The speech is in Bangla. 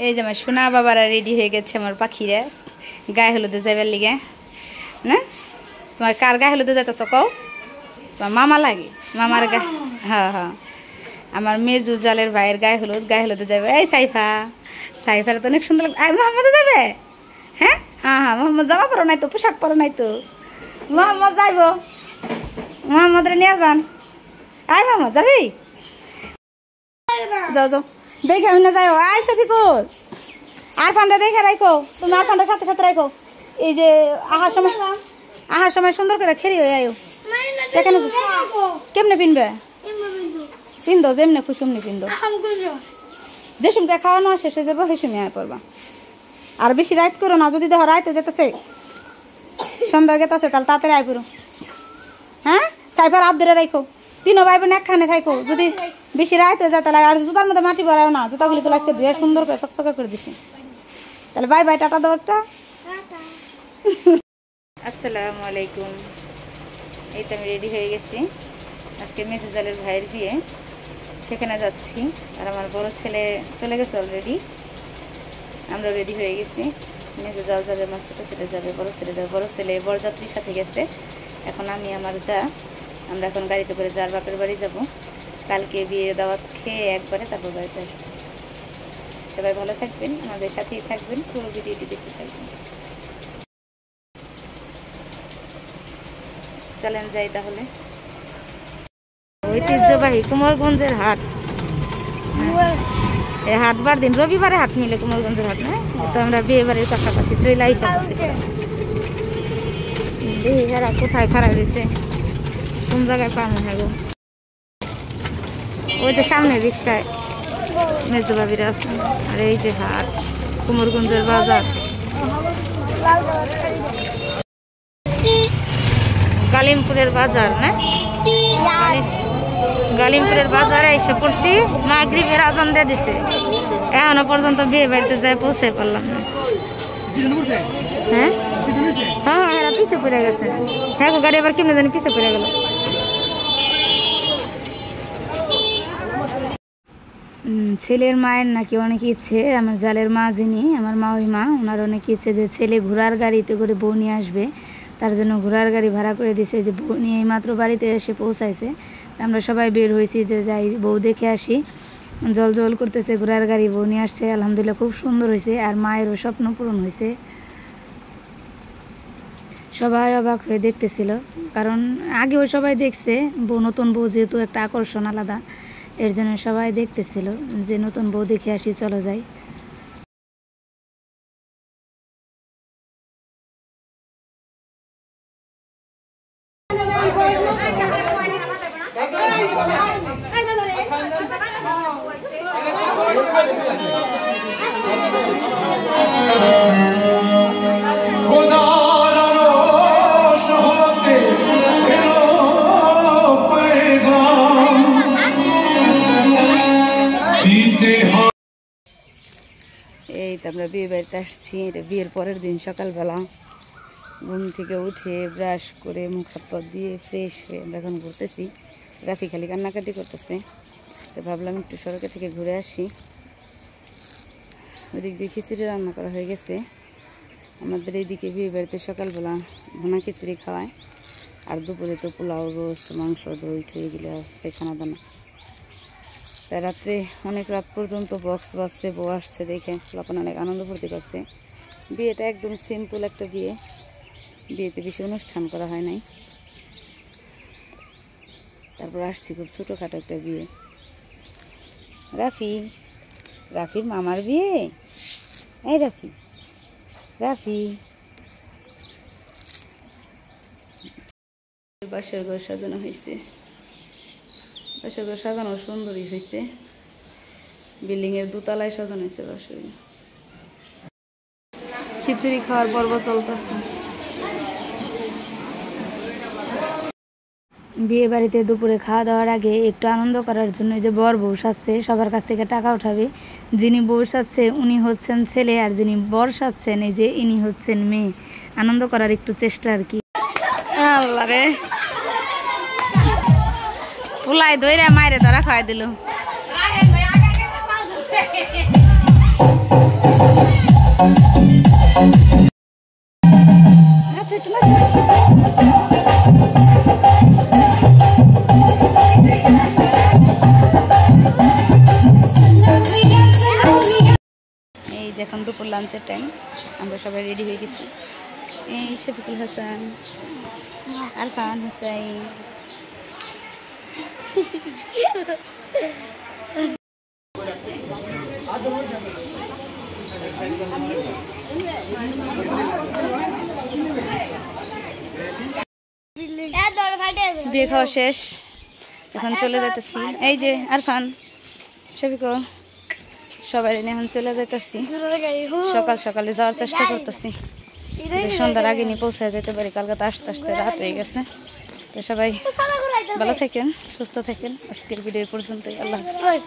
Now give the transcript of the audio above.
এই যে আমার সোনা বাবারা রেডি হয়ে গেছে, আমার পাখিরা গায়ে হলুদে যাবার লিগে না। তোমার কার গায়ে হলুদে যাইতেছ কও? তোমার মামা লাগে, মামার গায়ে। হ্যাঁ হ্যাঁ, আমার মেজু জালের ভাইয়ের গায়ে হলুদে যাবে। এই সাইফা, সাইফার তো অনেক সুন্দর লাগবে। মোহাম্মদও যাবে? হ্যাঁ হ্যাঁ হ্যাঁ, মোহাম্মদ জামা পরো নাই তো, পোশাক পরো নাই তো। মোহাম্মদ যাইব, মোহাম্মদরে নিয়ে যান। আয় মোহাম্মদ, যাবি? যাও যাও, দেখে আমি না যাও। আয় শফিকুল, আর ফান্ডা দেখে রাখো, তুমি আর ফান্ডার সাথে সাথে রাখো। এই যে আহার সময় সুন্দর করে খেরি হয়ে আয়ো। কেমনে পিনবে? পিন্দো, যেমনে খুশি অমনি পিন্দো। যে সময় খাওয়ানো শেষ হয়ে যাবো সেই সময় আয় পড়বা। আর বেশি রাইত করো না, যদি দেখো রাইতে যেতেছে, সন্ধ্যা গেতেছে, তাহলে তাড়াতাড়ি আয় পড়ো। হ্যাঁ, সাইফার হাত ধরে রাখো, তিনও ভাই বোন একখানে থাকো। যদি বেশি রাইতে যায় তাহলে আর জুতার মধ্যে মাটি ভরাও না। জুতাগুলি গুলো আজকে ধুয়ে সুন্দর করে চকচকা করে দিছি। তাহলে বাই বাই, টাটা দাও একটা। আসসালামু আলাইকুম। এই তো আমি রেডি হয়ে গেছি, আজকে মেজু জালের ভাইয়ের বিয়ে, সেখানে যাচ্ছি। আর আমার বড় ছেলে চলে গেছে অলরেডি, আমরা রেডি হয়ে গেছি। মেজু জাল যাবে, আমার ছোটো ছেলে যাবে, বড় ছেলে যাবে। বড় ছেলে বরযাত্রীর সাথে গেছে, এখন আমি আমার যা, আমরা এখন গাড়িতে করে যার বাপের বাড়ি যাব। কালকে বিয়ে দাওয়াত খেয়ে একবারে তারপর বাড়িতে আসবো। সবাই ভালো থাকবেন, আমাদের সাথেই থাকবেন, পুরো ভিডিওটি দেখতে থাকবেন। চলেন যাই তাহলে। ঐতিহ্যবাহী কুমারগঞ্জের হাট, এই হাটবার দিন রবিবারে হাট মিলে কুমারগঞ্জের হাট না। তো আমরা বিয়ে বাড়ির কাছাকাছি চলে আইসি। দেখি এরা কোথায় খারাপ হয়েছে, কোন জায়গায় পাবো। হ্যাঁ গো, ওই তো সামনে রিক্সায় মেজু বাবিরা আছে। আর এই যে হাট, কুমারগঞ্জের বাজার, গালিমপুরের বাজার না। গালিমপুরের বাজারে এসে পড়ছি, মাগরিবের আজান দিয়ে দিচ্ছে, এখনো পর্যন্ত বিয়ে বাড়িতে যাই পৌঁছে পারলাম না। হ্যাঁ হ্যাঁ হ্যাঁ, এরা পিছিয়ে পড়ে গেছে। হ্যাঁ গাড়ি আবার কেমনে জানি পিছিয়ে পড়ে গেল। ছেলের মায়ের নাকি অনেক ইচ্ছে, আমার জালের মা যিনি, আমার মা, ওনার অনেক ইচ্ছে যে ছেলে ঘোড়ার গাড়িতে করে বউ নিয়ে আসবে। তার জন্য ঘোড়ার গাড়ি ভাড়া করে দিয়েছে। যে বউ নিয়ে এই মাত্র বাড়িতে এসে পৌঁছাইছে, আমরা সবাই বের হয়েছি যে যাই বউ দেখে আসি। জল জল করতেছে ঘোড়ার গাড়ি, বউ নিয়ে আসছে। আলহামদুলিল্লাহ খুব সুন্দর হয়েছে, আর মায়েরও স্বপ্ন পূরণ হয়েছে। সবাই অবাক হয়ে দেখতেছিল, কারণ আগেও সবাই দেখছে। নতুন বউ যেহেতু একটা আকর্ষণ আলাদা, এর জন্য সবাই দেখতেছিল যে নতুন বউ দেখে আসি, চলো যাই। এই তো আমরা বিয়ে বাড়িতে আসছি। এটা বিয়ের পরের দিন সকালবেলা ঘুম থেকে উঠে ব্রাশ করে মুখ হাত পা দিয়ে ফ্রেশ হয়ে আমরা এখন ঘুরতেছি। রাফি খালি কান্নাকাটি করতেছে, তো ভাবলাম একটু সড়কে থেকে ঘুরে আসি। ওদিক দিয়ে খিচুড়ি রান্না করা হয়ে গেছে। আমাদের এইদিকে বিয়ে বাড়িতে সকালবেলা ভুনা খিচুড়ি খাওয়ায়, আর দুপুরে তো পোলাও, রোস্ট, মাংস, দই খেয়ে গেলে আসছে খানা দানা। তাই রাত্রে অনেক রাত পর্যন্ত বক্স বাজছে, বউ আসছে দেখে তখন অনেক আনন্দ ফুর্তি করছে। বিয়েটা একদম সিম্পল একটা বিয়ে, বিয়েতে বেশি অনুষ্ঠান করা হয় নাই। তারপর আসছি খুব ছোটোখাটো একটা বিয়ে। রাফির মামার বিয়ে। এই রাফি বাসর ঘর সাজানো হয়েছে, বাসর ঘর সাজানো সুন্দরই হয়েছে। বিল্ডিং এর দোতলায় সাজানো হয়েছে বাসর। খিচুড়ি খাওয়ার পর্ব চলতেছে। বিয়ে বাড়িতে দুপুরে খাওয়া দাওয়ার আগে একটু আনন্দ করার জন্য যে বর বউ সাজছে, সবার কাছ থেকে টাকা উঠাবে। যিনি বউ সাজছে উনি হচ্ছেন ছেলে, আর যিনি বর সাজছেন এই যে ইনি হচ্ছেন মেয়ে। আনন্দ করার একটু চেষ্টা আর কি। আল্লাহ রে, পোলাই দইরা মায়েরে ধরা খাওয়াই দিল। দুপুর লাঞ্চের টাইম। আমরা সবাই রেডি হয়ে গেছি। এই শফিকুল হাসান, আরফান হুসাইন, বিয়ে খাওয়া শেষ, এখন চলে যাইতেছি। এই যে আরফান, শফিকুল, সবাই এখন চলে যাইতেছি। সকাল সকালে যাওয়ার চেষ্টা করতেছি, সন্ধ্যার আগে নিয়ে পৌঁছায় যেতে পারি। কলকাতা আসতে আসতে রাত হয়ে গেছে। তো সবাই ভালো থাকেন, সুস্থ থাকেন। আজকের ভিডিও পর্যন্তই। আল্লাহ হাফেজ।